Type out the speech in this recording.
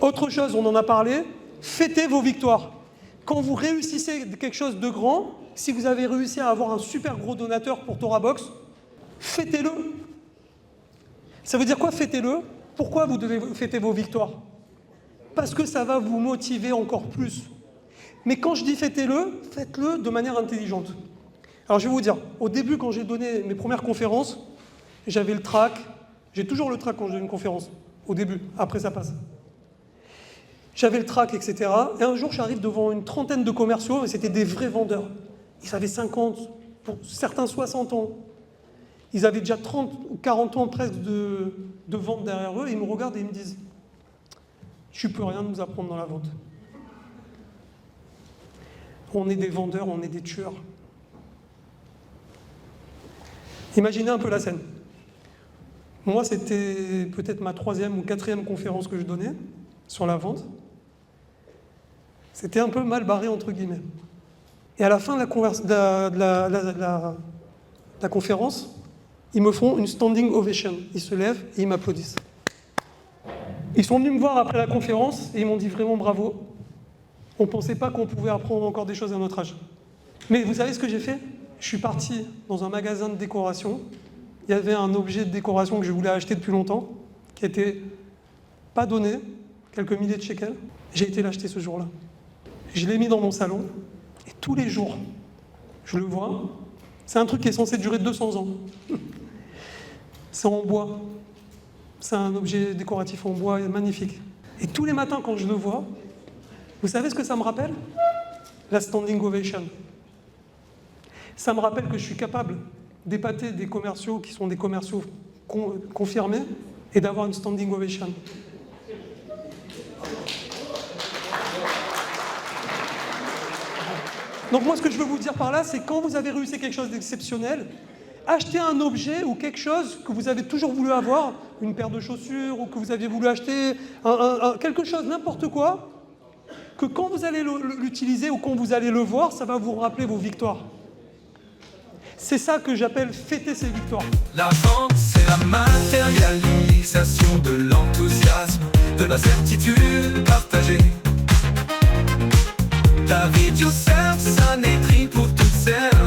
Autre chose, on en a parlé, fêtez vos victoires. Quand vous réussissez quelque chose de grand, si vous avez réussi à avoir un super gros donateur pour ToraBox, fêtez-le. Ça veut dire quoi, fêtez-le? Pourquoi vous devez fêter vos victoires? Parce que ça va vous motiver encore plus. Mais quand je dis fêtez-le, faites-le de manière intelligente. Alors je vais vous dire, au début, quand j'ai donné mes premières conférences, j'avais le trac. J'ai toujours le trac quand je donne une conférence, au début, après ça passe. J'avais le trac, etc. Et un jour, j'arrive devant une trentaine de commerciaux, et c'était des vrais vendeurs. Ils avaient 50, pour certains 60 ans. Ils avaient déjà 30 ou 40 ans presque de vente derrière eux, et ils me regardent et ils me disent « Tu peux rien nous apprendre dans la vente. On est des vendeurs, on est des tueurs. » Imaginez un peu la scène. Moi, c'était peut-être ma 3e ou 4e conférence que je donnais sur la vente. C'était un peu mal barré, entre guillemets. Et à la fin de la conférence, ils me font une standing ovation. Ils se lèvent et ils m'applaudissent. Ils sont venus me voir après la conférence et ils m'ont dit vraiment bravo. On ne pensait pas qu'on pouvait apprendre encore des choses à notre âge. Mais vous savez ce que j'ai fait? Je suis parti dans un magasin de décoration. Il y avait un objet de décoration que je voulais acheter depuis longtemps, qui n'était pas donné, quelques milliers de shekels. J'ai été l'acheter ce jour-là. Je l'ai mis dans mon salon, et tous les jours, je le vois. C'est un truc qui est censé durer 200 ans. C'est en bois. C'est un objet décoratif en bois magnifique. Et tous les matins, quand je le vois, vous savez ce que ça me rappelle? La standing ovation. Ça me rappelle que je suis capable d'épater des commerciaux qui sont des commerciaux confirmés et d'avoir une standing ovation. Donc moi, ce que je veux vous dire par là, c'est quand vous avez réussi quelque chose d'exceptionnel, achetez un objet ou quelque chose que vous avez toujours voulu avoir, une paire de chaussures, ou que vous aviez voulu acheter, quelque chose, n'importe quoi, que quand vous allez l'utiliser ou quand vous allez le voir, ça va vous rappeler vos victoires. C'est ça que j'appelle fêter ses victoires. La vente, c'est la matérialisation de l'enthousiasme, de la certitude partagée. David Youssef, ça n'écrit pour toutes celles